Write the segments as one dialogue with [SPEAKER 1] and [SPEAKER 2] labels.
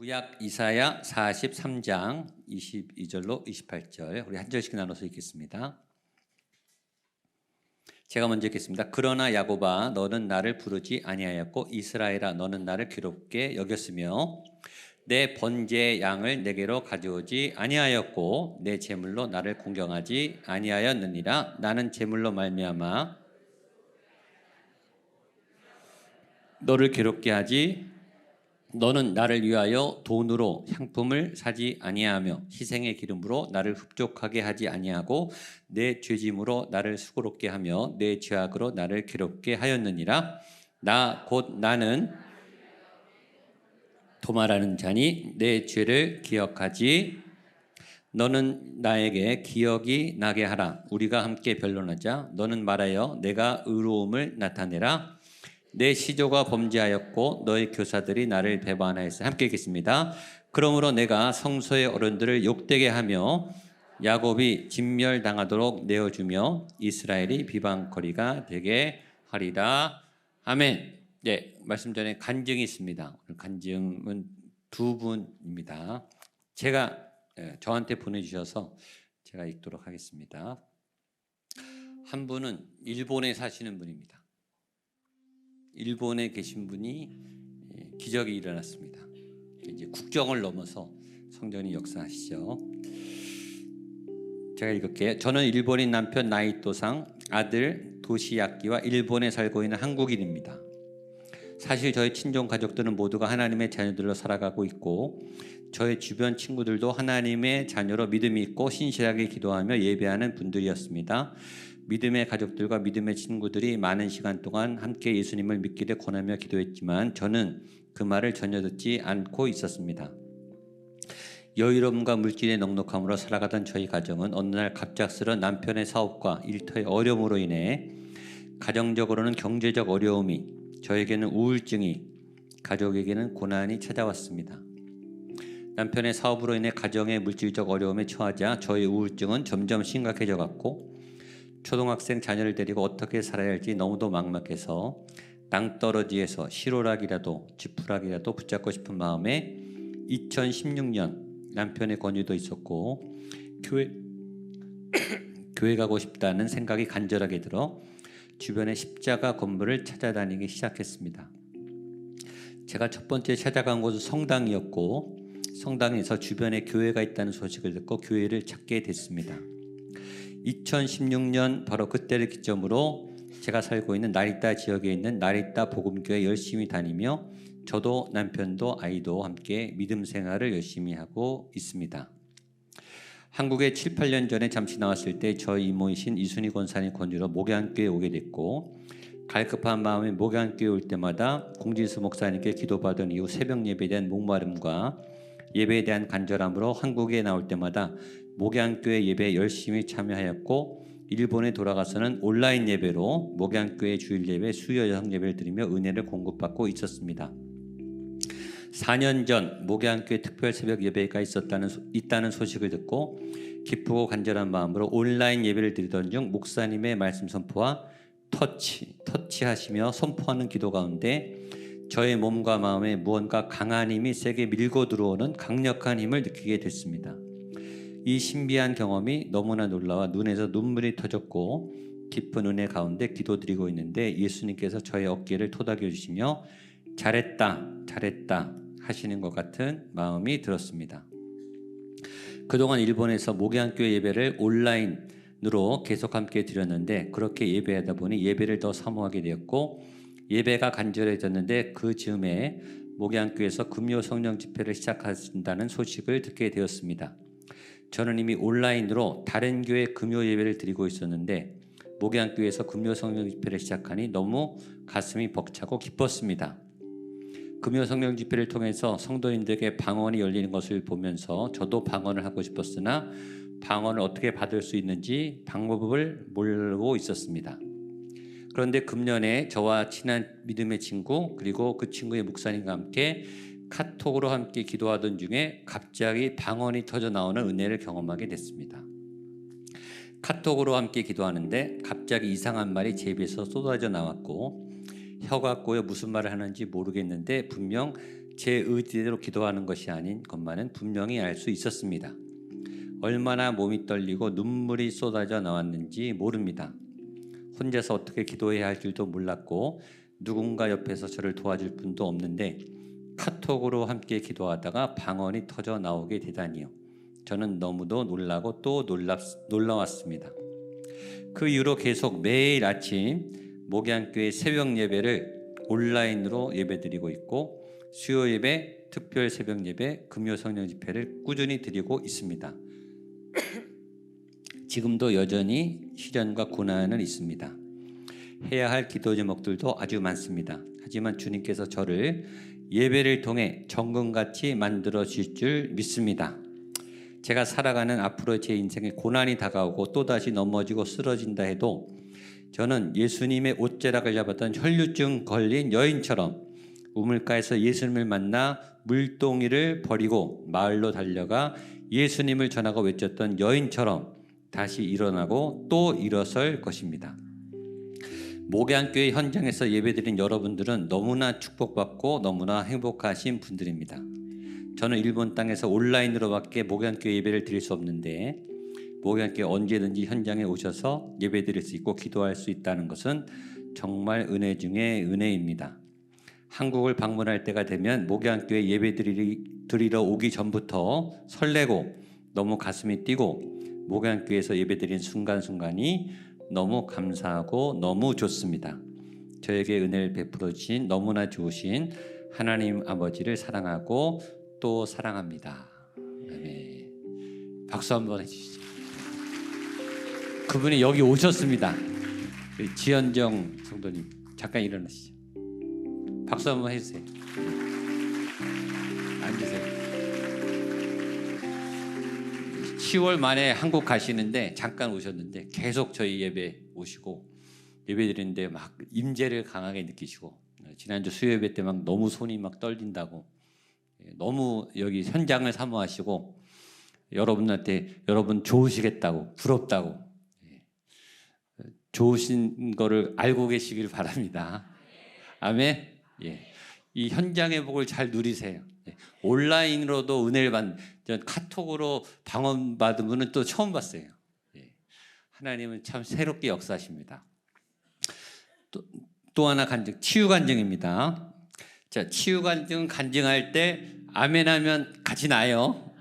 [SPEAKER 1] 구약 이사야 43장 22절로 28절 우리 한 절씩 나눠서 읽겠습니다. 제가 먼저 읽겠습니다. 그러나 야곱아 너는 나를 부르지 아니하였고 이스라엘아 너는 나를 괴롭게 여겼으며 내 번제의 양을 내게로 가져오지 아니하였고 내 제물로 나를 공경하지 아니하였느니라. 나는 제물로 말미암아 너를 괴롭게 하지 너는 나를 위하여 돈으로 향품을 사지 아니하며 희생의 기름으로 나를 흡족하게 하지 아니하고 내 죄짐으로 나를 수고롭게 하며 내 죄악으로 나를 괴롭게 하였느니라. 나 곧 나는 도말하는 자니 내 죄를 기억하지 너는 나에게 기억이 나게 하라. 우리가 함께 변론하자. 너는 말하여 내가 의로움을 나타내라. 내 시조가 범죄하였고 너의 교사들이 나를 배반하였으니 함께 읽겠습니다. 그러므로 내가 성소의 어른들을 욕되게 하며 야곱이 진멸당하도록 내어주며 이스라엘이 비방거리가 되게 하리라. 아멘. 네, 말씀 전에 간증이 있습니다. 오늘 간증은 두 분입니다. 저한테 보내주셔서 제가 읽도록 하겠습니다. 한 분은 일본에 사시는 분입니다. 일본에 계신 분이 기적이 일어났습니다. 이제 국경을 넘어서 성전이 역사하시죠. 제가 읽을게요. 저는 일본인 남편 나이토상, 아들 도시야키와 일본에 살고 있는 한국인입니다. 사실 저희 친족 가족들은 모두가 하나님의 자녀들로 살아가고 있고 저의 주변 친구들도 하나님의 자녀로 믿음이 있고 신실하게 기도하며 예배하는 분들이었습니다. 믿음의 가족들과 믿음의 친구들이 많은 시간 동안 함께 예수님을 믿기를 권하며 기도했지만 저는 그 말을 전혀 듣지 않고 있었습니다. 여유로움과 물질의 넉넉함으로 살아가던 저희 가정은 어느 날 갑작스런 남편의 사업과 일터의 어려움으로 인해 가정적으로는 경제적 어려움이, 저에게는 우울증이, 가족에게는 고난이 찾아왔습니다. 남편의 사업으로 인해 가정의 물질적 어려움에 처하자 저의 우울증은 점점 심각해져 갔고 초등학생 자녀를 데리고 어떻게 살아야 할지 너무도 막막해서 낭떠러지에서 실오락이라도 지푸라기라도 붙잡고 싶은 마음에 2016년 남편의 권유도 있었고 교회 가고 싶다는 생각이 간절하게 들어 주변의 십자가 건물을 찾아다니기 시작했습니다. 제가 첫 번째 찾아간 곳은 성당이었고 성당에서 주변에 교회가 있다는 소식을 듣고 교회를 찾게 됐습니다. 2016년 바로 그때를 기점으로 제가 살고 있는 나리타 지역에 있는 나리타 복음교회 열심히 다니며 저도 남편도 아이도 함께 믿음 생활을 열심히 하고 있습니다. 한국에 7, 8년 전에 잠시 나왔을 때 저희 이모이신 이순희 권사님 권유로 목양교회에 오게 됐고 갈급한 마음에 목양교회 올 때마다 공진수 목사님께 기도받은 이후 새벽 예배에 대한 목마름과 예배에 대한 간절함으로 한국에 나올 때마다 목양교회 예배에 열심히 참여하였고 일본에 돌아가서는 온라인 예배로 목양교회 주일 예배, 수요 여성 예배를 드리며 은혜를 공급받고 있었습니다. 4년 전 목양교회 특별 새벽 예배가 있다는 소식을 듣고 기쁘고 간절한 마음으로 온라인 예배를 드리던 중 목사님의 말씀 선포와 터치하시며 선포하는 기도 가운데 저의 몸과 마음에 무언가 강한 힘이 세게 밀고 들어오는 강력한 힘을 느끼게 됐습니다. 이 신비한 경험이 너무나 놀라워 눈에서 눈물이 터졌고 깊은 은혜 가운데 기도드리고 있는데 예수님께서 저의 어깨를 토닥여 주시며 잘했다 하시는 것 같은 마음이 들었습니다. 그동안 일본에서 목양교회 예배를 온라인으로 계속 함께 드렸는데 그렇게 예배하다 보니 예배를 더 사모하게 되었고 예배가 간절해졌는데 그 즈음에 목양교회에서 금요 성령 집회를 시작하신다는 소식을 듣게 되었습니다. 저는 이미 온라인으로 다른 교회 금요 예배를 드리고 있었는데 목양교회에서 금요 성령 집회를 시작하니 너무 가슴이 벅차고 기뻤습니다. 금요 성령 집회를 통해서 성도님들에게 방언이 열리는 것을 보면서 저도 방언을 하고 싶었으나 방언을 어떻게 받을 수 있는지 방법을 모르고 있었습니다. 그런데 금년에 저와 친한 믿음의 친구 그리고 그 친구의 목사님과 함께 카톡으로 함께 기도하던 중에 갑자기 방언이 터져 나오는 은혜를 경험하게 됐습니다. 카톡으로 함께 기도하는데 갑자기 이상한 말이 제 입에서 쏟아져 나왔고 혀가 꼬여 무슨 말을 하는지 모르겠는데 분명 제 의지대로 기도하는 것이 아닌 것만은 분명히 알 수 있었습니다. 얼마나 몸이 떨리고 눈물이 쏟아져 나왔는지 모릅니다. 혼자서 어떻게 기도해야 할 줄도 몰랐고 누군가 옆에서 저를 도와줄 분도 없는데 카톡으로 함께 기도하다가 방언이 터져 나오게 되다니요. 저는 너무도 놀라고 또 놀라웠습니다. 그 이후로 계속 매일 아침 목양교회 새벽 예배를 온라인으로 예배드리고 있고 수요 예배, 특별 새벽 예배, 금요 성령 집회를 꾸준히 드리고 있습니다. 지금도 여전히 시련과 고난은 있습니다. 해야 할 기도 제목들도 아주 많습니다. 하지만 주님께서 저를 예배를 통해 정금같이 만들어 주실 줄 믿습니다. 제가 살아가는 앞으로 제 인생에 고난이 다가오고 또다시 넘어지고 쓰러진다 해도 저는 예수님의 옷자락을 잡았던 혈류증 걸린 여인처럼 우물가에서 예수님을 만나 물동이를 버리고 마을로 달려가 예수님을 전하고 외쳤던 여인처럼 다시 일어나고 또 일어설 것입니다. 목양교회 현장에서 예배드린 여러분들은 너무나 축복받고 너무나 행복하신 분들입니다. 저는 일본 땅에서 온라인으로밖에 목양교회 예배를 드릴 수 없는데 목양교회 언제든지 현장에 오셔서 예배드릴 수 있고 기도할 수 있다는 것은 정말 은혜 중에 은혜입니다. 한국을 방문할 때가 되면 목양교회 예배 드리러 오기 전부터 설레고 너무 가슴이 뛰고 목양교회에서 예배드린 순간순간이 너무 감사하고 너무 좋습니다. 저에게 은혜를 베풀어 주신 너무나 좋으신 하나님 아버지를 사랑하고 또 사랑합니다. 아멘. 박수 한번 해주시죠. 그분이 여기 오셨습니다. 지현정 성도님 잠깐 일어나시죠. 박수 한번 해주세요. 앉으세요. 10월 만에 한국 가시는데 잠깐 오셨는데 계속 저희 예배 오시고 예배 드리는데 막 임재를 강하게 느끼시고 지난주 수요 예배 때 막 너무 손이 막 떨린다고 너무 여기 현장을 사모하시고 여러분한테 여러분 좋으시겠다고 부럽다고 좋으신 거를 알고 계시길 바랍니다. 아멘. 예. 이 현장의 복을 잘 누리세요. 온라인으로도 은혜를 받는 카톡으로 방언 받은 분은 또 처음 봤어요. 하나님은 참 새롭게 역사하십니다. 또 하나 간증, 치유 간증입니다. 자, 치유 간증은 간증할 때 아멘하면 같이 나요.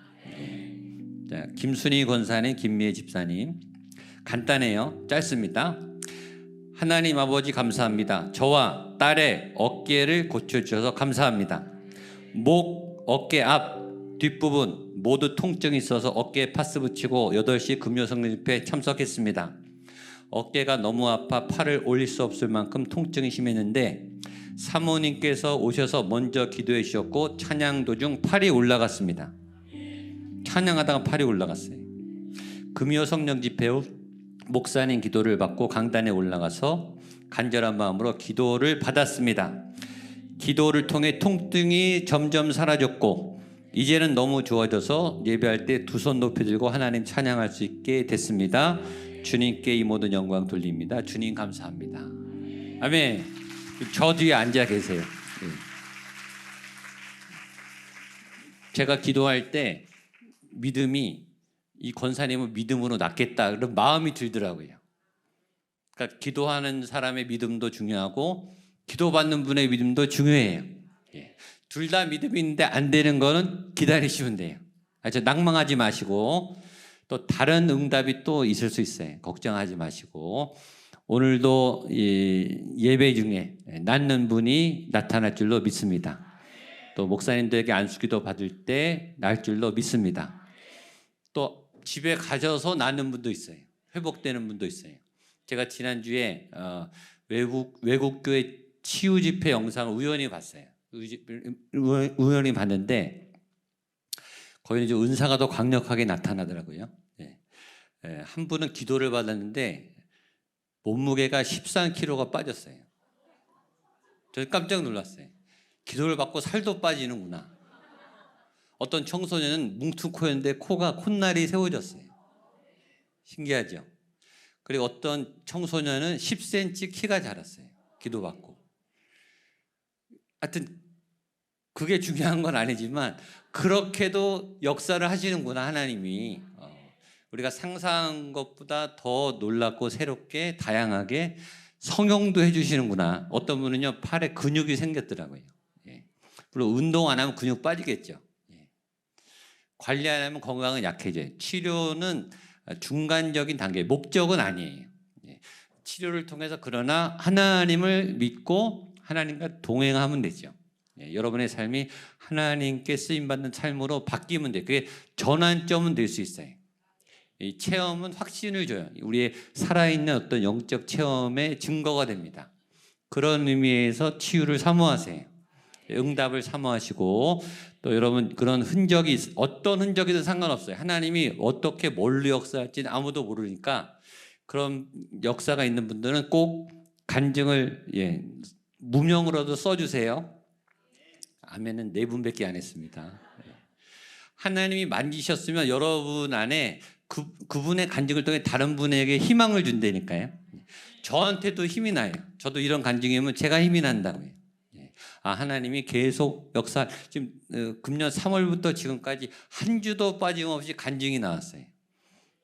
[SPEAKER 1] 자, 김순희 권사님, 김미애 집사님. 간단해요. 짧습니다. 하나님 아버지 감사합니다. 저와 딸의 어깨를 고쳐주셔서 감사합니다. 목, 어깨 앞, 뒷부분 모두 통증이 있어서 어깨에 파스 붙이고 8시 금요 성령 집회에 참석했습니다. 어깨가 너무 아파 팔을 올릴 수 없을 만큼 통증이 심했는데 사모님께서 오셔서 먼저 기도해 주셨고 찬양 도중 팔이 올라갔습니다. 찬양하다가 팔이 올라갔어요. 금요 성령 집회 후 목사님 기도를 받고 강단에 올라가서 간절한 마음으로 기도를 받았습니다. 기도를 통해 통증이 점점 사라졌고 이제는 너무 좋아져서 예배할 때 두 손 높이 들고 하나님 찬양할 수 있게 됐습니다. 주님께 이 모든 영광 돌립니다. 주님 감사합니다. 아멘. 저 뒤에 앉아 계세요. 제가 기도할 때 믿음이 이 권사님은 믿음으로 낫겠다 그런 마음이 들더라고요. 그러니까 기도하는 사람의 믿음도 중요하고 기도받는 분의 믿음도 중요해요. 둘 다 믿음이 있는데 안 되는 거는 기다리시면 돼요. 낭망하지 마시고 또 다른 응답이 또 있을 수 있어요. 걱정하지 마시고 오늘도 예배 중에 낫는 분이 나타날 줄로 믿습니다. 또 목사님들에게 안수기도 받을 때 날 줄로 믿습니다. 또 집에 가셔서 낫는 분도 있어요. 회복되는 분도 있어요. 제가 지난주에 외국 교회 치유 집회 영상을 우연히 봤어요. 우연히 봤는데 거기는 이제 은사가 더 강력하게 나타나더라고요. 한 분은 기도를 받았는데 몸무게가 13kg가 빠졌어요. 저 깜짝 놀랐어요. 기도를 받고 살도 빠지는구나. 어떤 청소년은 뭉툭코였는데 코가 콧날이 세워졌어요. 신기하죠? 그리고 어떤 청소년은 10cm 키가 자랐어요. 기도받고. 하여튼 그게 중요한 건 아니지만 그렇게도 역사를 하시는구나 하나님이. 우리가 상상한 것보다 더 놀랍고 새롭게 다양하게 성형도 해주시는구나. 어떤 분은요 팔에 근육이 생겼더라고요. 예. 물론 운동 안 하면 근육 빠지겠죠. 예. 관리 안 하면 건강은 약해져요. 치료는 중간적인 단계, 목적은 아니에요. 예. 치료를 통해서 그러나 하나님을 믿고 하나님과 동행하면 되죠. 예. 여러분의 삶이 하나님께 쓰임받는 삶으로 바뀌면 돼요. 그게 전환점은 될 수 있어요. 이 체험은 확신을 줘요. 우리의 살아있는 어떤 영적 체험의 증거가 됩니다. 그런 의미에서 치유를 사모하세요. 응답을 사모하시고 또 여러분 그런 흔적이 어떤 흔적이든 상관없어요. 하나님이 어떻게 뭘로 역사할지는 아무도 모르니까 그런 역사가 있는 분들은 꼭 간증을 무명으로도 써주세요. 아멘은 4분밖에 안 했습니다. 하나님이 만지셨으면 여러분 안에 그분의 간증을 통해 다른 분에게 희망을 준다니까요. 저한테도 힘이 나요. 저도 이런 간증이면 제가 힘이 난다고요. 하나님이 계속 역사, 지금 금년 3월부터 지금까지 한 주도 빠짐없이 간증이 나왔어요.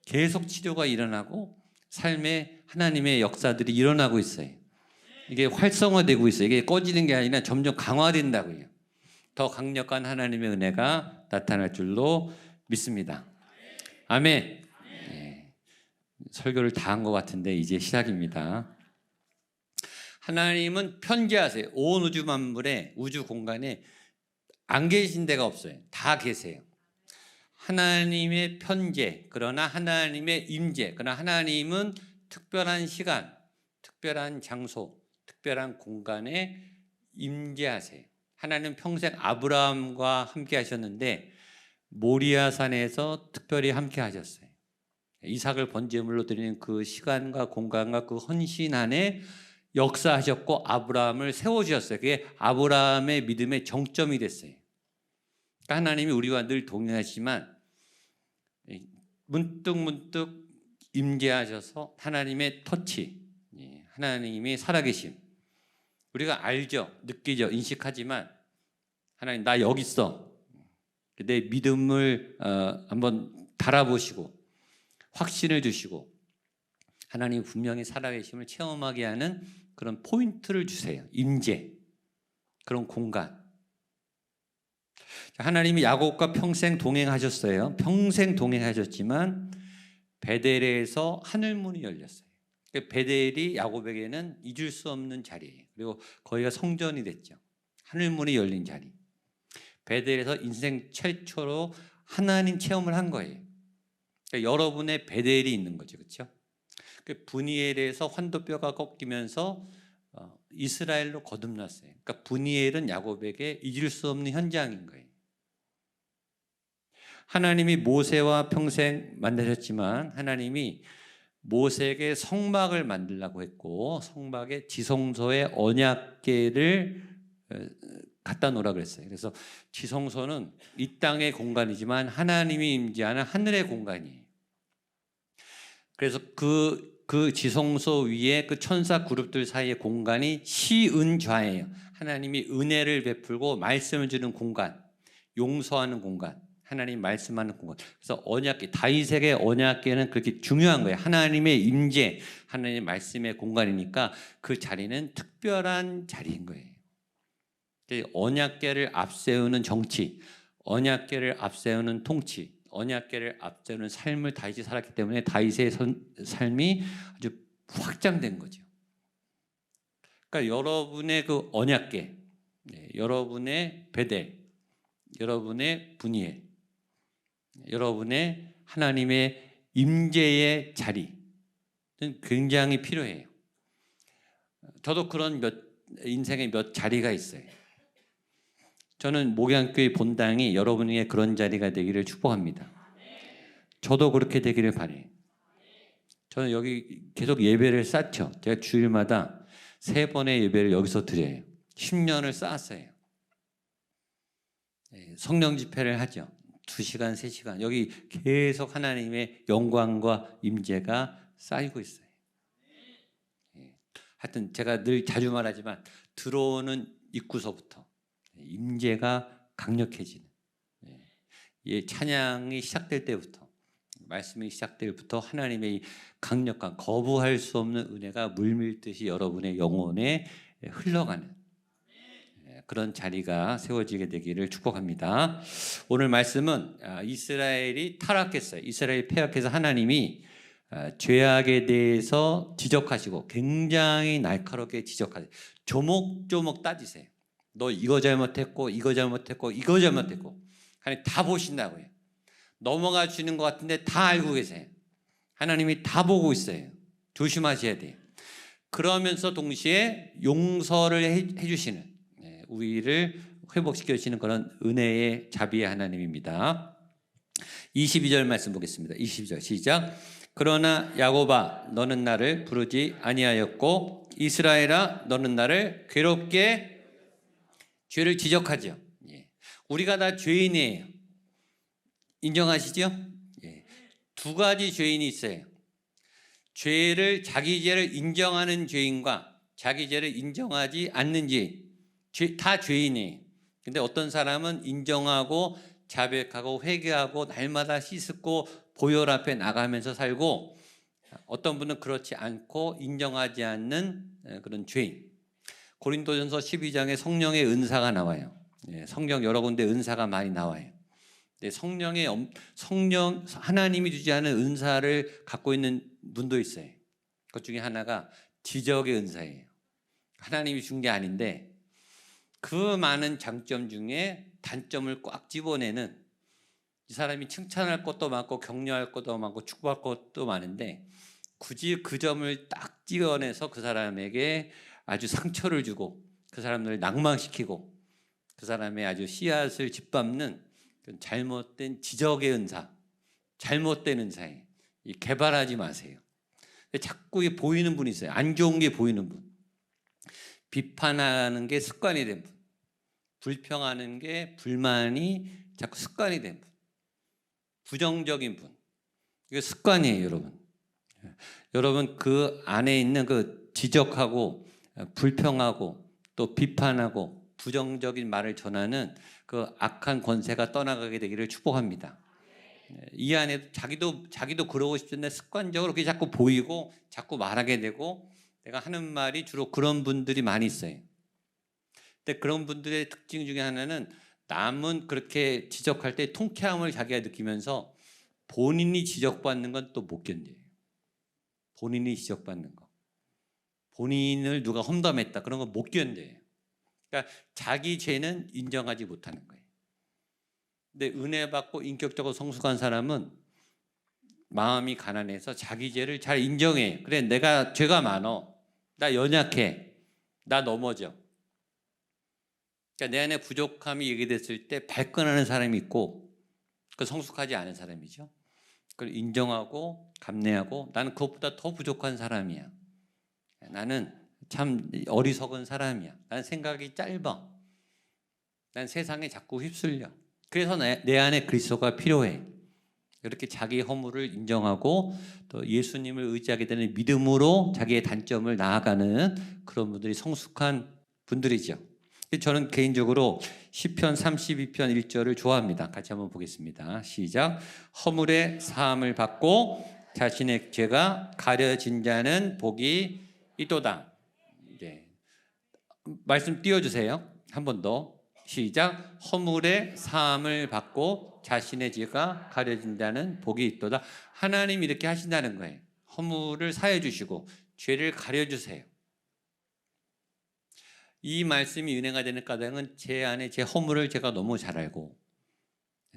[SPEAKER 1] 계속 치료가 일어나고 삶에 하나님의 역사들이 일어나고 있어요. 이게 활성화되고 있어요. 이게 꺼지는 게 아니라 점점 강화된다고요. 더 강력한 하나님의 은혜가 나타날 줄로 믿습니다. 아멘. 네. 설교를 다 한 것 같은데 이제 시작입니다. 하나님은 편재하세요. 온 우주 만물에 우주 공간에 안 계신 데가 없어요. 다 계세요. 하나님의 편재, 그러나 하나님의 임재, 그러나 하나님은 특별한 시간, 특별한 장소, 특별한 공간에 임재하세요. 하나님은 평생 아브라함과 함께 하셨는데 모리아산에서 특별히 함께 하셨어요. 이삭을 번제물로 드리는 그 시간과 공간과 그 헌신 안에 역사하셨고 아브라함을 세워주셨어요. 그게 아브라함의 믿음의 정점이 됐어요. 그러니까 하나님이 우리와 늘 동행하시지만 문득문득 임재하셔서 하나님의 터치, 하나님이 살아계심 우리가 알죠, 느끼죠, 인식하지만 하나님 나 여기 있어. 내 믿음을 한번 달아보시고 확신을 주시고 하나님 분명히 살아계심을 체험하게 하는 그런 포인트를 주세요. 임재, 그런 공간. 하나님이 야곱과 평생 동행하셨어요. 평생 동행하셨지만 베델에서 하늘문이 열렸어요. 베델이 야곱에게는 잊을 수 없는 자리예요. 그리고 거기가 성전이 됐죠. 하늘문이 열린 자리. 베델에서 인생 최초로 하나님 체험을 한 거예요. 그러니까 여러분의 베델이 있는 거죠, 그렇죠? 브니엘에서 환도뼈가 꺾이면서 이스라엘로 거듭났어요. 그러니까 브니엘은 야곱에게 잊을 수 없는 현장인 거예요. 하나님이 모세와 평생 만나셨지만 하나님이 모세에게 성막을 만들라고 했고 성막에 지성소에 언약궤를 갖다 놓으라 그랬어요. 그래서 지성소는 이 땅의 공간이지만 하나님이 임재하는 하늘의 공간이에요. 그래서 그 지성소 위에 그 천사 그룹들 사이의 공간이 시은좌예요. 하나님이 은혜를 베풀고 말씀을 주는 공간, 용서하는 공간, 하나님 말씀하는 공간. 그래서 언약궤, 다윗에게 언약궤는 그렇게 중요한 거예요. 하나님의 임재, 하나님의 말씀의 공간이니까 그 자리는 특별한 자리인 거예요. 언약궤를 앞세우는 정치, 언약궤를 앞세우는 통치, 언약궤를 앞세우는 삶을 다윗이 살았기 때문에 다윗의 삶이 아주 확장된 거죠. 그러니까 여러분의 그 언약궤, 여러분의 베델, 여러분의 분이엘, 여러분의 하나님의 임재의 자리는 굉장히 필요해요. 저도 그런 인생의 몇 자리가 있어요. 저는 목양교회 본당이 여러분에게 그런 자리가 되기를 축복합니다. 저도 그렇게 되기를 바라요. 저는 여기 계속 예배를 쌓죠. 제가 주일마다 3번의 예배를 여기서 드려요. 10년을 쌓았어요. 성령 집회를 하죠. 2시간, 3시간. 여기 계속 하나님의 영광과 임재가 쌓이고 있어요. 하여튼 제가 늘 자주 말하지만 들어오는 입구서부터 임재가 강력해지는, 이 찬양이 시작될 때부터, 말씀이 시작될 때부터 하나님의 이 강력한 거부할 수 없는 은혜가 물밀듯이 여러분의 영혼에 흘러가는 그런 자리가 세워지게 되기를 축복합니다. 오늘 말씀은 이스라엘이 타락했어요. 이스라엘이 패역해서 하나님이 죄악에 대해서 지적하시고 굉장히 날카롭게 지적하세요. 조목조목 따지세요. 너 이거 잘못했고 이거 잘못했고 이거 잘못했고 하나님 다 보신다고요. 넘어가 주는 것 같은데 다 알고 계세요. 하나님이 다 보고 있어요. 조심하셔야 돼요. 그러면서 동시에 용서를 해주시는, 우리를 회복시켜 주시는 그런 은혜의 자비의 하나님입니다. 22절 말씀 보겠습니다. 22절 시작. 그러나 야곱아 너는 나를 부르지 아니하였고 이스라엘아 너는 나를 괴롭게, 죄를 지적하죠. 우리가 다 죄인이에요. 인정하시죠? 두 가지 죄인이 있어요. 자기 죄를 인정하는 죄인과 자기 죄를 인정하지 않는 죄인. 다 죄인이에요. 근데 어떤 사람은 인정하고 자백하고 회개하고 날마다 씻고 보혈 앞에 나가면서 살고, 어떤 분은 그렇지 않고 인정하지 않는 그런 죄인. 고린도전서 12장에 성령의 은사가 나와요. 성경 여러 군데 은사가 많이 나와요. 성령 하나님이 주지 않은 은사를 갖고 있는 분도 있어요. 그 중에 하나가 지적의 은사예요. 하나님이 준 게 아닌데 그 많은 장점 중에 단점을 꽉 집어내는, 이 사람이 칭찬할 것도 많고 격려할 것도 많고 축복할 것도 많은데 굳이 그 점을 딱 찍어내서 그 사람에게 아주 상처를 주고 그 사람들을 낭망시키고 그 사람의 아주 씨앗을 짓밟는 잘못된 지적의 은사, 잘못된 은사예요. 개발하지 마세요. 자꾸 보이는 분이 있어요. 안 좋은 게 보이는 분, 비판하는 게 습관이 된 분, 불평하는 게 불만이 자꾸 습관이 된 분, 부정적인 분. 이게 습관이에요, 여러분. 여러분 그 안에 있는 그 지적하고 불평하고 또 비판하고 부정적인 말을 전하는 그 악한 권세가 떠나가게 되기를 축복합니다. 이 안에 자기도 그러고 싶은데 습관적으로 그게 자꾸 보이고 자꾸 말하게 되고, 내가 하는 말이 주로 그런 분들이 많이 있어요. 근데 그런 분들의 특징 중에 하나는 남은 그렇게 지적할 때 통쾌함을 자기가 느끼면서 본인이 지적받는 건 또 못 견뎌요. 본인이 지적받는 거, 본인을 누가 험담했다 그런 거 못 견뎌요. 그러니까 자기 죄는 인정하지 못하는 거예요. 근데 은혜 받고 인격적으로 성숙한 사람은 마음이 가난해서 자기 죄를 잘 인정해. 그래, 내가 죄가 많어, 나 연약해, 나 넘어져. 그러니까 내 안에 부족함이 얘기됐을 때 발끈하는 사람이 있고, 그 성숙하지 않은 사람이죠. 그걸 인정하고 감내하고, 나는 그것보다 더 부족한 사람이야, 나는 참 어리석은 사람이야, 난 생각이 짧아, 난 세상에 자꾸 휩쓸려. 그래서 내 안에 그리스도가 필요해. 이렇게 자기 허물을 인정하고 또 예수님을 의지하게 되는 믿음으로 자기의 단점을 나아가는 그런 분들이 성숙한 분들이죠. 저는 개인적으로 시편 32편 1절을 좋아합니다. 같이 한번 보겠습니다. 시작. 허물의 사함을 받고 자신의 죄가 가려진 자는 복이 있도다. 말씀 띄워주세요. 한 번 더. 시작. 허물의 사함을 받고 자신의 죄가 가려진 자는 복이 있도다. 하나님이 이렇게 하신다는 거예요. 허물을 사해 주시고 죄를 가려주세요. 이 말씀이 은혜가 되는 까닭은 제 안에 제 허물을 제가 너무 잘 알고,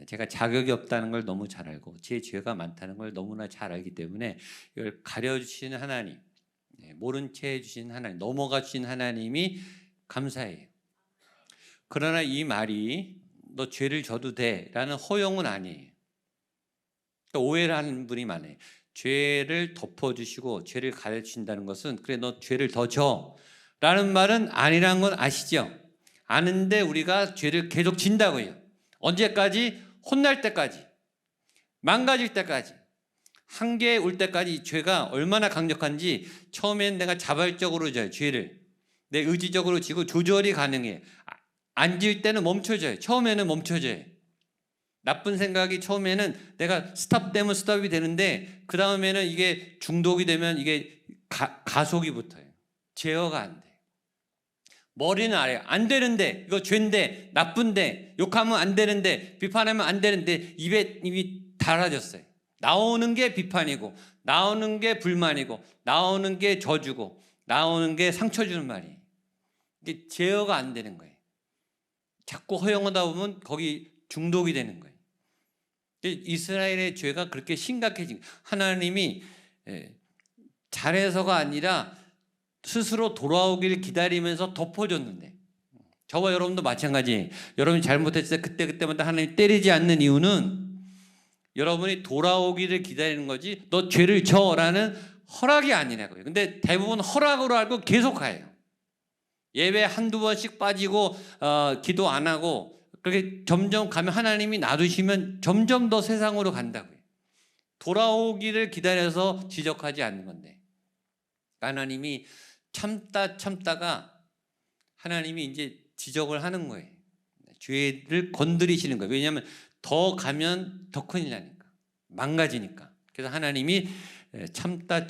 [SPEAKER 1] 제가 자격이 없다는 걸 너무 잘 알고, 제 죄가 많다는 걸 너무나 잘 알기 때문에 이걸 가려주시는 하나님, 모른 채 해주신 하나님, 넘어가 주신 하나님이 감사해요. 그러나 이 말이 너 죄를 져도 돼 라는 허용은 아니에요. 오해를 하는 분이 많아요. 죄를 덮어주시고 죄를 가르친다는 것은 그래 너 죄를 더 져 라는 말은 아니라는 건 아시죠? 아는데 우리가 죄를 계속 진다고요. 언제까지? 혼날 때까지, 망가질 때까지, 한계에 올 때까지. 이 죄가 얼마나 강력한지 처음엔 내가 자발적으로 져요. 죄를 내 의지적으로 지고 조절이 가능해. 앉을 때는 멈춰져요. 처음에는 멈춰져요. 나쁜 생각이 처음에는 내가 스탑되면 스탑이 되는데 그 다음에는 이게 중독이 되면 이게 가속이 붙어요. 제어가 안 돼. 머리는 알아요. 안 되는데, 이거 죄인데, 나쁜데, 욕하면 안 되는데, 비판하면 안 되는데 입에 이미 달아졌어요. 나오는 게 비판이고, 나오는 게 불만이고, 나오는 게 저주고, 나오는 게 상처 주는 말이에요. 이게 제어가 안 되는 거예요. 자꾸 허용하다 보면 거기 중독이 되는 거예요. 이스라엘의 죄가 그렇게 심각해진 거예요. 하나님이 잘해서가 아니라 스스로 돌아오길 기다리면서 덮어줬는데, 저와 여러분도 마찬가지. 여러분이 잘못했을 때 그때마다 하나님 때리지 않는 이유는 여러분이 돌아오기를 기다리는 거지 너 죄를 져라는 허락이 아니라고요. 근데 대부분 허락으로 알고 계속 가요. 예배 한두 번씩 빠지고 기도 안 하고 그렇게 점점 가면 하나님이 놔두시면 점점 더 세상으로 간다고요. 돌아오기를 기다려서 지적하지 않는 건데, 하나님이 참다가 하나님이 이제 지적을 하는 거예요. 죄를 건드리시는 거예요. 왜냐하면 더 가면 더 큰일 나니까, 망가지니까. 그래서 하나님이 참다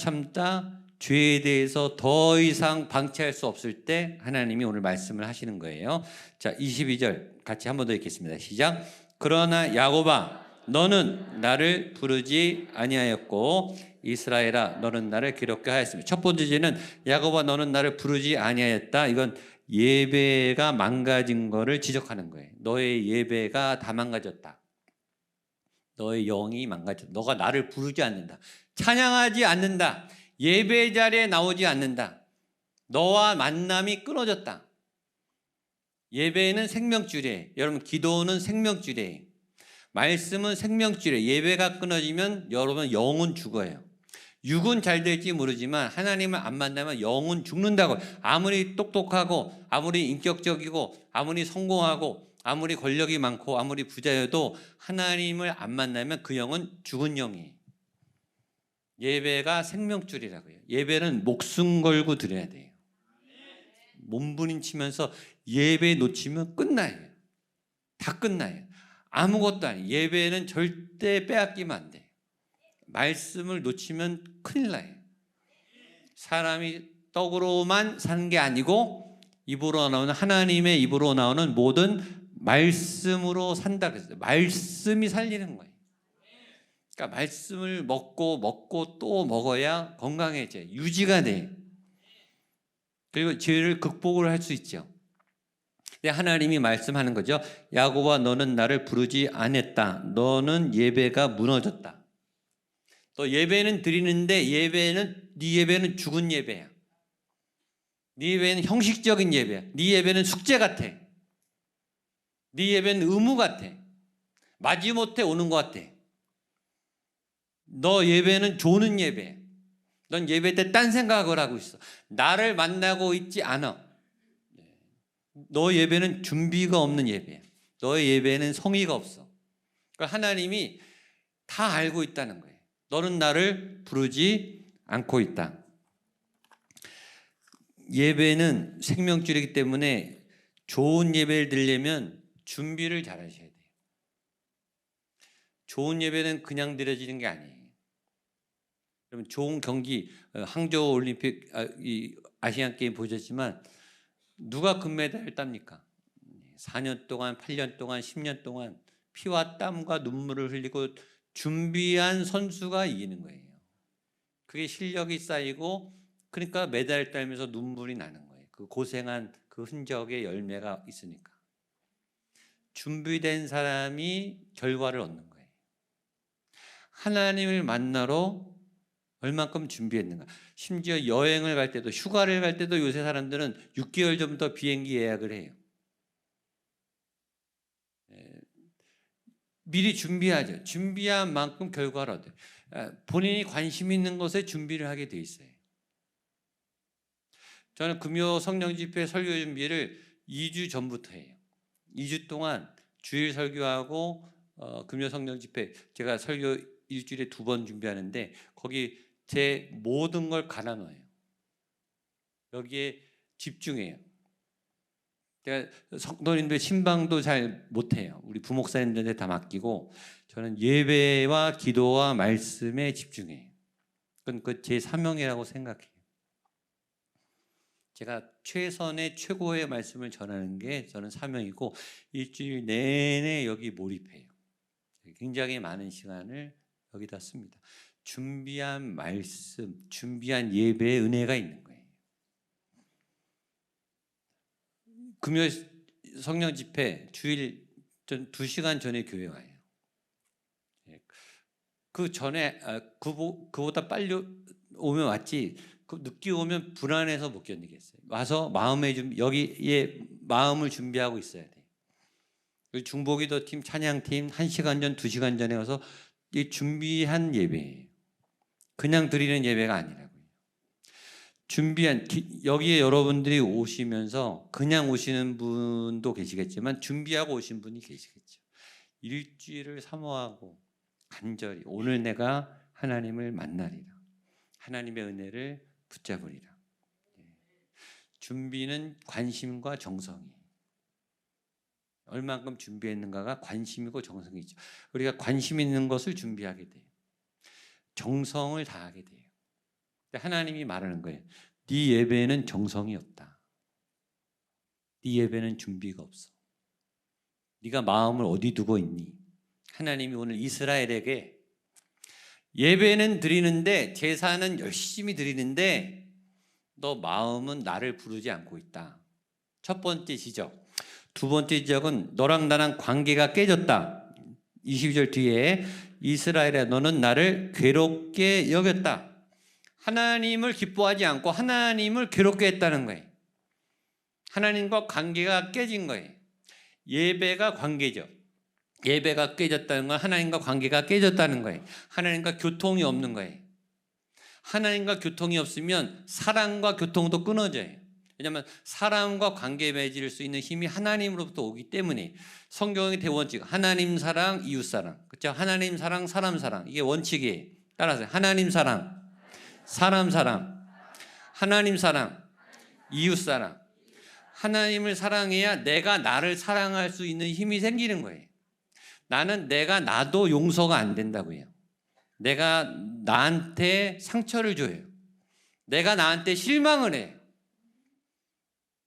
[SPEAKER 1] 죄에 대해서 더 이상 방치할 수 없을 때 하나님이 오늘 말씀을 하시는 거예요. 자, 22절 같이 한 번 더 읽겠습니다. 시작. 그러나 야곱아 너는 나를 부르지 아니하였고 이스라엘아 너는 나를 기롭게 하였습니다. 첫 번째 죄는 야곱아 너는 나를 부르지 아니하였다. 이건 예배가 망가진 거를 지적하는 거예요. 너의 예배가 다 망가졌다. 너의 영이 망가졌다. 너가 나를 부르지 않는다. 찬양하지 않는다. 예배 자리에 나오지 않는다. 너와 만남이 끊어졌다. 예배는 생명줄이에요. 여러분, 기도는 생명줄이에요. 말씀은 생명줄이에요. 예배가 끊어지면 여러분 영은 죽어요. 육은 잘 될지 모르지만 하나님을 안 만나면 영은 죽는다고. 아무리 똑똑하고 아무리 인격적이고 아무리 성공하고 아무리 권력이 많고 아무리 부자여도 하나님을 안 만나면 그 영은 죽은 영이에요. 예배가 생명줄이라고요. 예배는 목숨 걸고 드려야 돼요. 몸부림치면서 예배 놓치면 끝나요. 다 끝나요. 아무것도 아니에요. 예배는 절대 빼앗기면 안 돼요. 말씀을 놓치면 큰일 나요. 사람이 떡으로만 사는 게 아니고 입으로 나오는, 하나님의 입으로 나오는 모든 말씀으로 산다 그랬어요. 말씀이 살리는 거예요. 그러니까 말씀을 먹고 또 먹어야 건강해져요. 유지가 돼요. 그리고 죄를 극복을 할 수 있죠. 근데 하나님이 말씀하는 거죠. 야곱아 너는 나를 부르지 않았다. 너는 예배가 무너졌다. 또 예배는 드리는데 네 예배는 죽은 예배야. 네 예배는 형식적인 예배야. 네 예배는 숙제 같아. 네 예배는 의무 같아. 마지못해 오는 것 같아. 너 예배는 조는 예배야. 넌 예배 때 딴 생각을 하고 있어. 나를 만나고 있지 않아. 너 예배는 준비가 없는 예배야. 너의 예배는 성의가 없어. 그러니까 하나님이 다 알고 있다는 거예요. 너는 나를 부르지 않고 있다. 예배는 생명줄이기 때문에 좋은 예배를 드리려면 준비를 잘 하셔야 돼요. 좋은 예배는 그냥 드려지는 게 아니에요. 그럼 좋은 경기, 항저우 올림픽, 아시안 게임 보셨지만 누가 금메달을 땁니까? 4년 동안, 8년 동안, 10년 동안 피와 땀과 눈물을 흘리고 준비한 선수가 이기는 거예요. 그게 실력이 쌓이고, 그러니까 메달을 따면서 눈물이 나는 거예요. 그 고생한 그 흔적의 열매가 있으니까. 준비된 사람이 결과를 얻는 거예요. 하나님을 만나러 얼만큼 준비했는가. 심지어 여행을 갈 때도, 휴가를 갈 때도 요새 사람들은 6개월 전부터 비행기 예약을 해요. 미리 준비하죠. 준비한 만큼 결과를 얻어요. 본인이 관심 있는 것에 준비를 하게 돼 있어요. 저는 금요 성령 집회 설교 준비를 2주 전부터 해요. 2주 동안 주일 설교하고 금요 성령 집회, 제가 설교 일주일에 2번 준비하는데 거기 제 모든 걸 갈아 넣어요. 여기에 집중해요. 제가 성도님들 신방도 잘 못해요. 우리 부목사님들한테 다 맡기고 저는 예배와 기도와 말씀에 집중해요. 그건 제 사명이라고 생각해요. 제가 최선의 최고의 말씀을 전하는 게 저는 사명이고 일주일 내내 여기 몰입해요. 굉장히 많은 시간을 여기다 씁니다. 준비한 말씀, 준비한 예배의 은혜가 있는 거예요. 금요일 성령 집회 주일 전 2시간 전에 교회 와요. 그 전에 그보다 빨리 오면 왔지. 늦게 오면 불안해서 못 견디겠어요. 와서 여기에 마음을 준비하고 있어야 돼요. 중보기도 팀, 찬양팀 1시간 전, 2시간 전에 와서 준비한 예배예요. 그냥 드리는 예배가 아니라고요. 여기에 여러분들이 오시면서 그냥 오시는 분도 계시겠지만 준비하고 오신 분이 계시겠죠. 일주일을 사모하고 간절히 오늘 내가 하나님을 만나리라. 하나님의 은혜를 붙잡으리라. 준비는 관심과 정성이에요. 얼만큼 준비했는가가 관심이고 정성이죠. 우리가 관심 있는 것을 준비하게 돼요. 정성을 다하게 돼요. 하나님이 말하는 거예요. 네 예배에는 정성이 없다. 네 예배는 준비가 없어. 네가 마음을 어디 두고 있니? 하나님이 오늘 이스라엘에게 예배는 드리는데 제사는 열심히 드리는데 너 마음은 나를 부르지 않고 있다. 첫 번째 지적. 두 번째 지적은 너랑 나랑 관계가 깨졌다. 22절 뒤에 이스라엘아 너는 나를 괴롭게 여겼다. 하나님을 기뻐하지 않고 하나님을 괴롭게 했다는 거예요. 하나님과 관계가 깨진 거예요. 예배가 관계죠. 예배가 깨졌다는 건 하나님과 관계가 깨졌다는 거예요. 하나님과 교통이 없는 거예요. 하나님과 교통이 없으면 사랑과 교통도 끊어져요. 왜냐하면 사람과 관계 맺을 수 있는 힘이 하나님으로부터 오기 때문에 성경의 대원칙 하나님 사랑, 이웃 사랑. 그렇죠? 하나님 사랑, 사람 사랑. 이게 원칙이에요. 따라서 하나님 사랑, 사람 사랑, 하나님 사랑, 이웃 사랑. 하나님을 사랑해야 내가 나를 사랑할 수 있는 힘이 생기는 거예요. 내가 나도 용서가 안 된다고요. 내가 나한테 상처를 줘요. 내가 나한테 실망을 해요.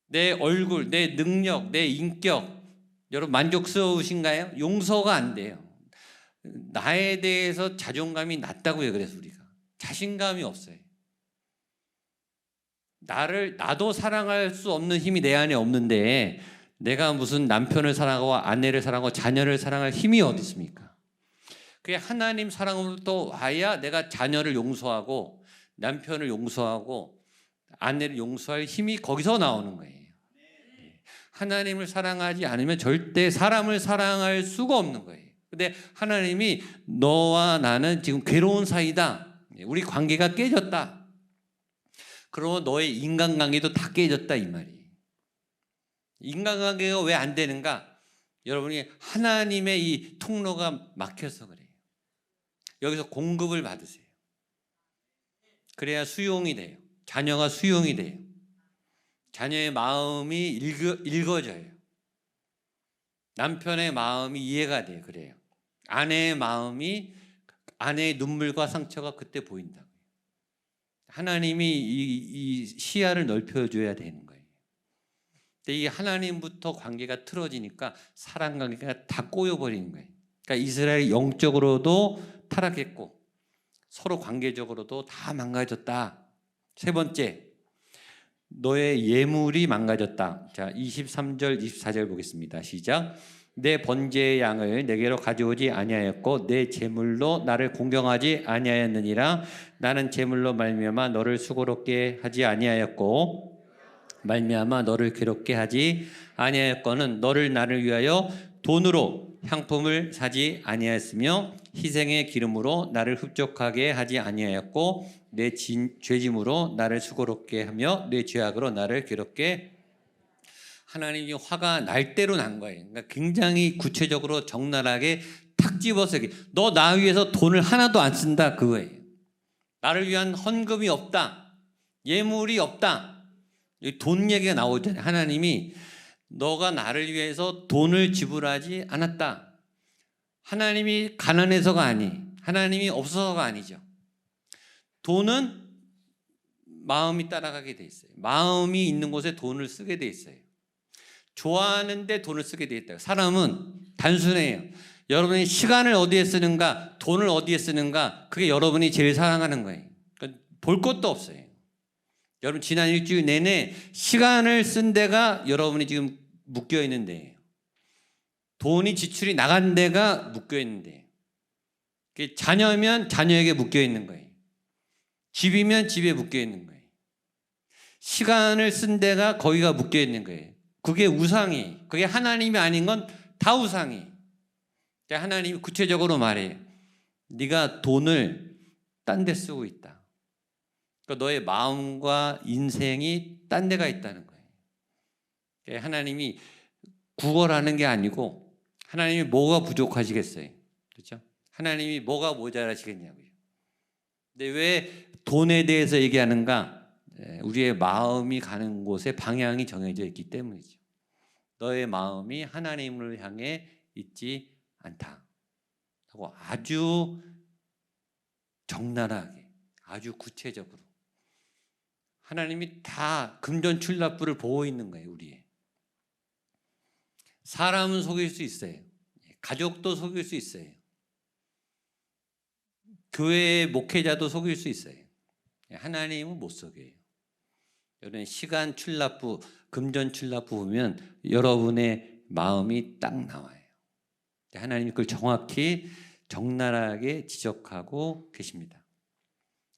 [SPEAKER 1] 내 얼굴, 내 능력, 내 인격 여러분 만족스러우신가요? 용서가 안 돼요. 나에 대해서 자존감이 낮다고요. 그래서 우리가 자신감이 없어요. 나도 사랑할 수 없는 힘이 내 안에 없는데 내가 무슨 남편을 사랑하고 아내를 사랑하고 자녀를 사랑할 힘이 어디 있습니까? 그게 하나님 사랑으로부터 와야 내가 자녀를 용서하고 남편을 용서하고 아내를 용서할 힘이 거기서 나오는 거예요. 하나님을 사랑하지 않으면 절대 사람을 사랑할 수가 없는 거예요. 근데 하나님이 너와 나는 지금 괴로운 사이다. 우리 관계가 깨졌다. 그러고 너의 인간관계도 다 깨졌다 이 말이에요. 인간관계가 왜 안 되는가? 여러분이 하나님의 이 통로가 막혀서 그래요. 여기서 공급을 받으세요. 그래야 수용이 돼요. 자녀가 수용이 돼요. 자녀의 마음이 읽어져요. 남편의 마음이 이해가 돼요. 그래요. 아내의 눈물과 상처가 그때 보인다고요. 하나님이 이 시야를 넓혀줘야 되는 거예요. 근데 이 하나님부터 관계가 틀어지니까 사랑 관계가 다 꼬여버리는 거예요. 그러니까 이스라엘이 영적으로도 타락했고 서로 관계적으로도 다 망가졌다. 세 번째, 너의 예물이 망가졌다. 자, 23절, 24절 보겠습니다. 시작. 내 번제의 양을 내게로 가져오지 아니하였고 내 제물로 나를 공경하지 아니하였느니라. 나는 제물로 말미암아 너를 수고롭게 하지 아니하였고 말미암아 너를 괴롭게 하지 아니하였거는 너를 나를 위하여 돈으로 향품을 사지 아니하였으며 희생의 기름으로 나를 흡족하게 하지 아니하였고 내 죄짐으로 나를 수고롭게 하며 내 죄악으로 나를 괴롭게. 하나님이 화가 날 대로 난 거예요. 그러니까 굉장히 구체적으로 적나라하게 탁 집어서 너 나 위해서 돈을 하나도 안 쓴다 그거예요. 나를 위한 헌금이 없다. 예물이 없다. 돈 얘기가 나오잖아요. 하나님이 너가 나를 위해서 돈을 지불하지 않았다. 하나님이 가난해서가 하나님이 없어서가 아니죠. 돈은 마음이 따라가게 돼 있어요. 마음이 있는 곳에 돈을 쓰게 돼 있어요. 좋아하는데 돈을 쓰게 돼 있다. 사람은 단순해요. 여러분이 시간을 어디에 쓰는가, 돈을 어디에 쓰는가, 그게 여러분이 제일 사랑하는 거예요. 그러니까 볼 것도 없어요. 여러분 지난 일주일 내내 시간을 쓴 데가 여러분이 지금 묶여 있는 데예요. 돈이 지출이 나간 데가 묶여 있는 데예요. 자녀면 자녀에게 묶여 있는 거예요. 집이면 집에 묶여 있는 거예요. 시간을 쓴 데가 거기가 묶여 있는 거예요. 그게 우상이, 그게 하나님이 아닌 건 다 우상이. 하나님이 구체적으로 말해요. 네가 돈을 딴 데 쓰고 있다. 그러니까 너의 마음과 인생이 딴 데가 있다는 거예요. 하나님이 구걸하는 게 아니고 하나님이 뭐가 부족하시겠어요? 그렇죠? 하나님이 뭐가 모자라시겠냐고요. 근데 왜 돈에 대해서 얘기하는가? 우리의 마음이 가는 곳에 방향이 정해져 있기 때문이죠. 너의 마음이 하나님을 향해 있지 않다 하고 아주 적나라하게, 아주 구체적으로 하나님이 다 금전출납부를 보고 있는 거예요. 우리의 사람은 속일 수 있어요. 가족도 속일 수 있어요. 교회의 목회자도 속일 수 있어요. 하나님은 못 속여요. 여러분 시간 출납부, 금전 출납부 보면 여러분의 마음이 딱 나와요. 하나님이 그걸 정확히 적나라하게 지적하고 계십니다.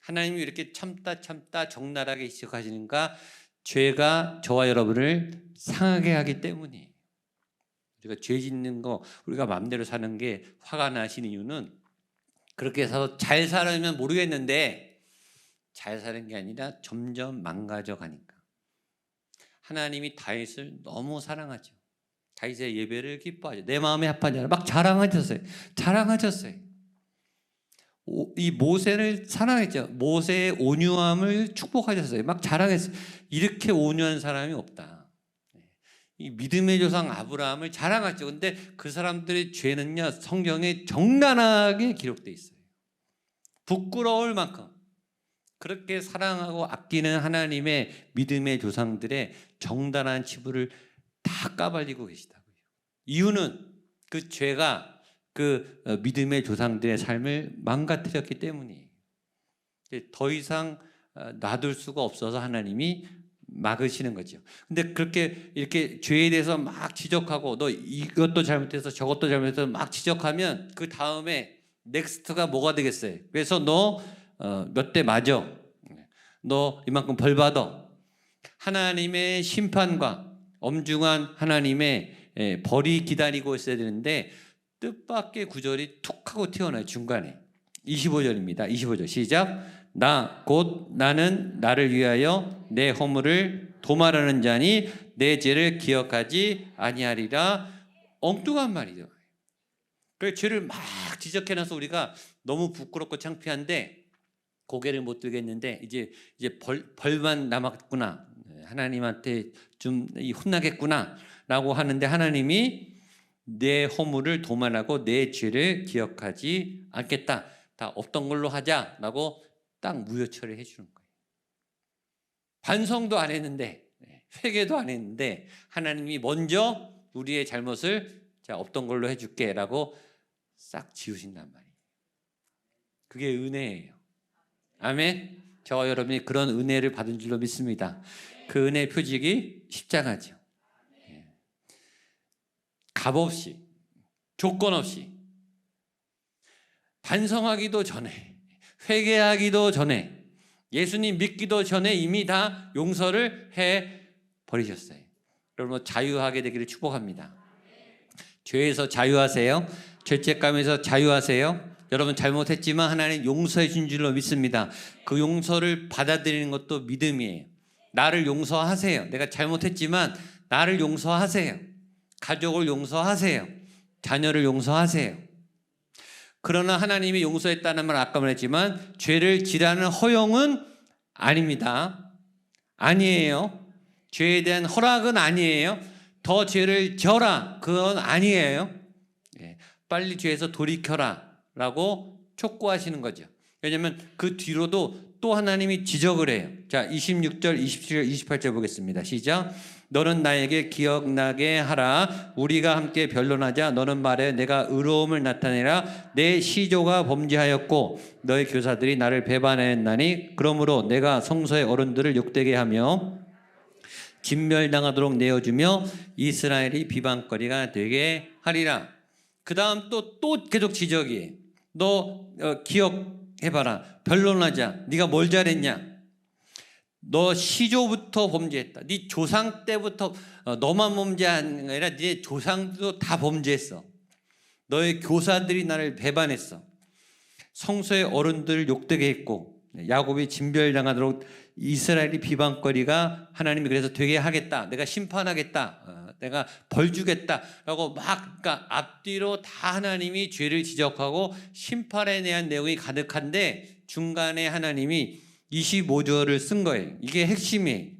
[SPEAKER 1] 하나님이 이렇게 참다 적나라하게 지적하시는가? 죄가 저와 여러분을 상하게 하기 때문이에요. 우리가 죄 짓는 거, 우리가 마음대로 사는 게 화가 나시는 이유는 그렇게 해서 잘 살면 모르겠는데 잘 사는 게 아니라 점점 망가져 가니까. 하나님이 다윗을 너무 사랑하죠. 다윗의 예배를 기뻐하죠. 내 마음에 합하지 않아. 막 자랑하셨어요. 이 모세를 사랑했죠. 모세의 온유함을 축복하셨어요. 막 자랑했어요. 이렇게 온유한 사람이 없다. 이 믿음의 조상 아브라함을 자랑하죠. 근데 그 사람들의 죄는요, 성경에 적나라하게 기록되어 있어요. 부끄러울 만큼 그렇게 사랑하고 아끼는 하나님의 믿음의 조상들의 정당한 치부를 다 까발리고 계시다고요. 이유는 그 죄가 그 믿음의 조상들의 삶을 망가뜨렸기 때문이에요. 더 이상 놔둘 수가 없어서 하나님이 막으시는 거죠. 근데 그렇게 이렇게 죄에 대해서 막 지적하고 너 이것도 잘못해서 저것도 잘못해서 막 지적하면 그 다음에 넥스트가 뭐가 되겠어요? 그래서 너 몇 대 맞아. 너 이만큼 벌 받아. 하나님의 심판과 엄중한 하나님의 벌이 기다리고 있어야 되는데 뜻밖의 구절이 툭 하고 튀어나와요. 중간에 25절입니다. 25절 시작. 나 곧 나는 나를 위하여 내 허물을 도말하는 자니 내 죄를 기억하지 아니하리라. 엉뚱한 말이죠. 그 죄를 막 지적해놔서 우리가 너무 부끄럽고 창피한데 고개를 못 들겠는데 이제 벌만 남았구나. 하나님한테 좀 혼나겠구나라고 하는데 하나님이 내 허물을 도말하고 내 죄를 기억하지 않겠다. 다 없던 걸로 하자라고 딱 무효 처리해 주는 거예요. 반성도 안 했는데 회개도 안 했는데 하나님이 먼저 우리의 잘못을 자 없던 걸로 해줄게라고 싹 지우신단 말이에요. 그게 은혜예요. 아멘. 저와 여러분이 그런 은혜를 받은 줄로 믿습니다. 그 은혜의 표직이 십자가죠. 값없이 조건 없이 반성하기도 전에 회개하기도 전에 예수님 믿기도 전에 이미 다 용서를 해버리셨어요. 여러분 자유하게 되기를 축복합니다. 죄에서 자유하세요. 죄책감에서 자유하세요. 여러분 잘못했지만 하나님 용서해 준 줄로 믿습니다. 그 용서를 받아들이는 것도 믿음이에요. 나를 용서하세요. 내가 잘못했지만 나를 용서하세요. 가족을 용서하세요. 자녀를 용서하세요. 그러나 하나님이 용서했다는 말 아까 말했지만 죄를 지라는 허용은 아닙니다. 아니에요. 죄에 대한 허락은 아니에요. 더 죄를 져라, 그건 아니에요. 예, 빨리 죄에서 돌이켜라 라고 촉구하시는 거죠. 왜냐하면 그 뒤로도 또 하나님이 지적을 해요. 자, 26절, 27절, 28절 보겠습니다. 시작. 너는 나에게 기억나게 하라. 우리가 함께 변론하자. 너는 말해 내가 의로움을 나타내라. 내 시조가 범죄하였고 너의 교사들이 나를 배반하였나니 그러므로 내가 성소의 어른들을 욕되게 하며 진멸당하도록 내어주며 이스라엘이 비방거리가 되게 하리라. 그 다음 또 계속 지적이에요. 너 기억해봐라. 변론하자. 네가 뭘 잘했냐? 너 시조부터 범죄했다. 네 조상 때부터 너만 범죄한 게 아니라 네 조상도 다 범죄했어. 너의 교사들이 나를 배반했어. 성소의 어른들을 욕되게 했고 야곱이 진멸당하도록 이스라엘이 비방거리가 하나님이 그래서 되게 하겠다. 내가 심판하겠다. 내가 벌 주겠다라고 막 그러니까 앞뒤로 다 하나님이 죄를 지적하고 심판에 대한 내용이 가득한데 중간에 하나님이 25절을 쓴 거예요. 이게 핵심이에요.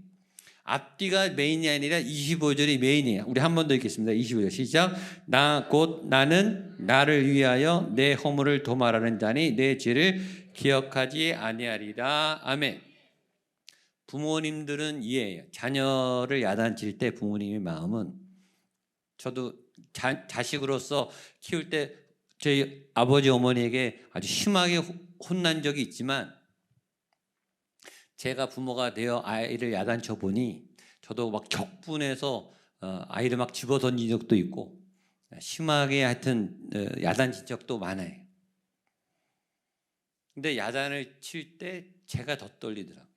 [SPEAKER 1] 앞뒤가 메인이 아니라 25절이 메인이에요. 우리 한 번 더 읽겠습니다. 25절 시작. 나는 나를 위하여 내 허물을 도말하는 자니 내 죄를 기억하지 아니하리라. 아멘. 부모님들은 이해해요. 자녀를 야단칠 때 부모님의 마음은 저도 자식으로서 키울 때 저희 아버지 어머니에게 아주 심하게 혼난 적이 있지만 제가 부모가 되어 아이를 야단쳐 보니 저도 막 격분해서 아이를 막 집어던진 적도 있고 심하게 하여튼 야단친 적도 많아요. 근데 야단을 칠 때 제가 더 떨리더라고요.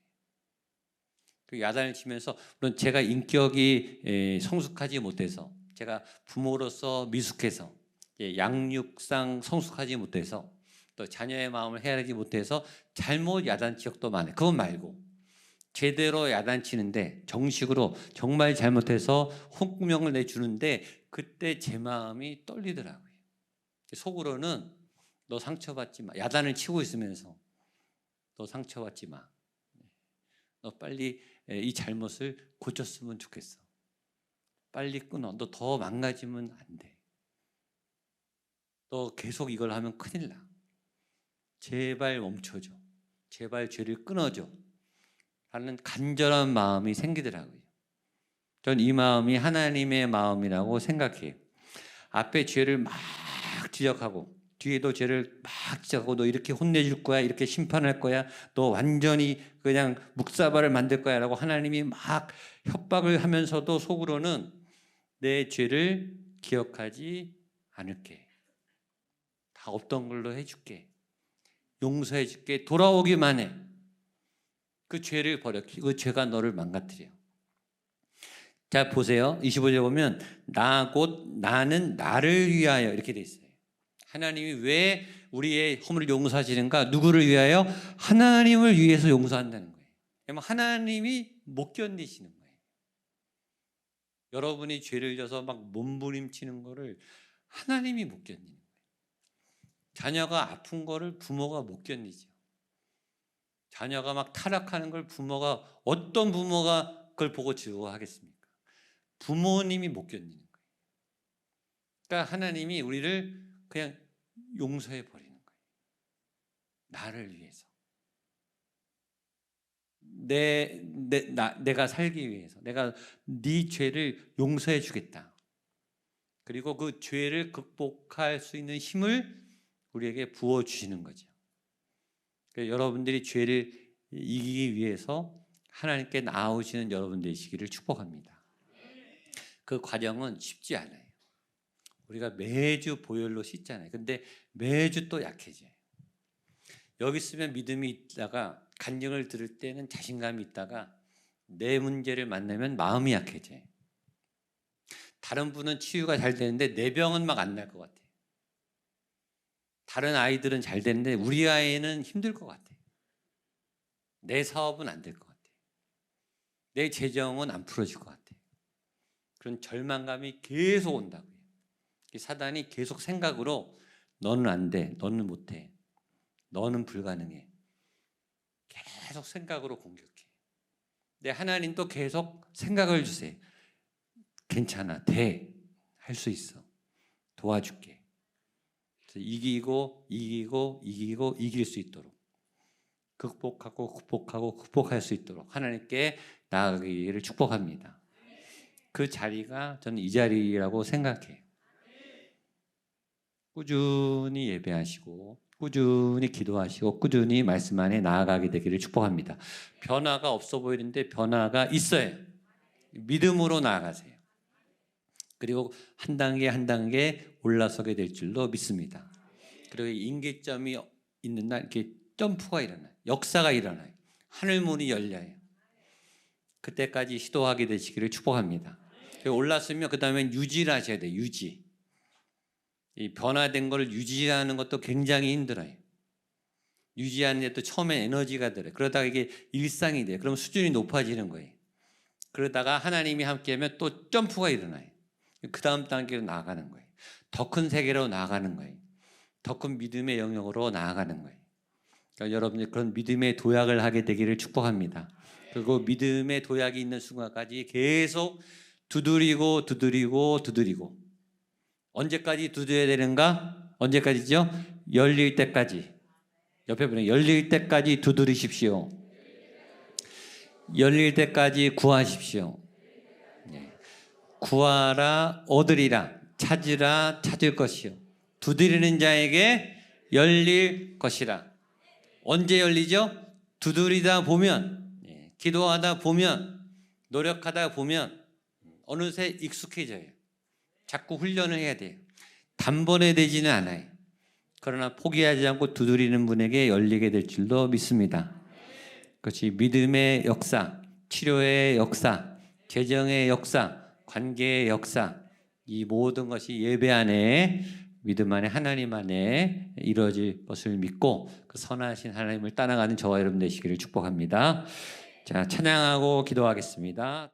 [SPEAKER 1] 그 야단을 치면서 물론 제가 인격이 성숙하지 못해서 제가 부모로서 미숙해서 양육상 성숙하지 못해서 또 자녀의 마음을 헤아리지 못해서 잘못 야단친 적도 많아요. 그건 말고 제대로 야단치는데 정식으로 정말 잘못해서 혼구명을 내주는데 그때 제 마음이 떨리더라고요. 속으로는 너 상처받지 마. 야단을 치고 있으면서 너 상처받지 마. 너 빨리 이 잘못을 고쳤으면 좋겠어. 빨리 끊어. 너 더 망가지면 안 돼. 너 계속 이걸 하면 큰일 나. 제발 멈춰줘. 제발 죄를 끊어줘. 하는 간절한 마음이 생기더라고요. 전 이 마음이 하나님의 마음이라고 생각해요. 앞에 죄를 막 지적하고 뒤에도 죄를 막 지적하고 너 이렇게 혼내줄 거야. 이렇게 심판할 거야. 너 완전히 그냥 묵사발을 만들 거야 라고 하나님이 막 협박을 하면서도 속으로는 내 죄를 기억하지 않을게. 다 없던 걸로 해줄게. 용서해 줄게. 돌아오기만 해. 그 죄를 버려. 그 죄가 너를 망가뜨려. 자 보세요. 25절 보면 나는 나를 위하여 이렇게 돼 있어요. 하나님이 왜 우리의 허물을 용서하시는가? 누구를 위하여? 하나님을 위해서 용서한다는 거예요. 그러면 하나님이 못 견디시는 거예요. 여러분이 죄를 져서 막 몸부림치는 거를 하나님이 못 견디는 거예요. 자녀가 아픈 거를 부모가 못 견디죠. 자녀가 막 타락하는 걸 부모가 어떤 부모가 그걸 보고 즐거워하겠습니까? 부모님이 못 견디는 거예요. 그러니까 하나님이 우리를 그냥 용서해 버리는 거예요. 나를 위해서. 내가 살기 위해서. 내가 네 죄를 용서해 주겠다. 그리고 그 죄를 극복할 수 있는 힘을 우리에게 부어주시는 거죠. 그러니까 여러분들이 죄를 이기기 위해서 하나님께 나아오시는 여러분 되시기를 축복합니다. 그 과정은 쉽지 않아요. 우리가 매주 보혈로 씻잖아요. 근데 매주 또 약해져요. 여기 있으면 믿음이 있다가 간증을 들을 때는 자신감이 있다가 내 문제를 만나면 마음이 약해져요. 다른 분은 치유가 잘 되는데 내 병은 막 안 날 것 같아요. 다른 아이들은 잘 되는데 우리 아이는 힘들 것 같아요. 내 사업은 안 될 것 같아요. 내 재정은 안 풀어질 것 같아요. 그런 절망감이 계속 온다고요. 사단이 계속 생각으로 너는 안 돼, 너는 못 해, 너는 불가능해. 계속 생각으로 공격해. 근데 하나님도 계속 생각을 주세요. 괜찮아, 돼, 할 수 있어, 도와줄게. 이기고 이길 수 있도록, 극복할 수 있도록 하나님께 나아가기를 축복합니다. 그 자리가 저는 이 자리라고 생각해요. 꾸준히 예배하시고 꾸준히 기도하시고 꾸준히 말씀 안에 나아가게 되기를 축복합니다. 변화가 없어 보이는데 변화가 있어요. 믿음으로 나아가세요. 그리고 한 단계 한 단계 올라서게 될 줄로 믿습니다. 그리고 임계점이 있는 날 이렇게 점프가 일어나요. 역사가 일어나요. 하늘문이 열려요. 그때까지 시도하게 되시기를 축복합니다. 올랐으면 그 다음엔 유지를 하셔야 돼요. 유지. 이 변화된 걸 유지하는 것도 굉장히 힘들어요. 유지하는 데 또 처음에 에너지가 들어요. 그러다가 이게 일상이 돼요. 그럼 수준이 높아지는 거예요. 그러다가 하나님이 함께하면 또 점프가 일어나요. 그 다음 단계로 나아가는 거예요. 더 큰 세계로 나아가는 거예요. 더 큰 믿음의 영역으로 나아가는 거예요. 그러니까 여러분이 그런 믿음의 도약을 하게 되기를 축복합니다. 그리고 믿음의 도약이 있는 순간까지 계속 두드리고 언제까지 두드려야 되는가? 언제까지죠? 열릴 때까지. 옆에 보면 열릴 때까지 두드리십시오. 열릴 때까지 구하십시오. 구하라 얻으리라, 찾으라 찾을 것이요, 두드리는 자에게 열릴 것이라. 언제 열리죠? 두드리다 보면, 기도하다 보면, 노력하다 보면 어느새 익숙해져요. 자꾸 훈련을 해야 돼요. 단번에 되지는 않아요. 그러나 포기하지 않고 두드리는 분에게 열리게 될 줄로 믿습니다. 그것이 믿음의 역사, 치료의 역사, 재정의 역사, 관계의 역사, 이 모든 것이 예배 안에, 믿음 안에, 하나님 안에 이루어질 것을 믿고 그 선하신 하나님을 따라가는 저와 여러분 되시기를 축복합니다. 자, 찬양하고 기도하겠습니다.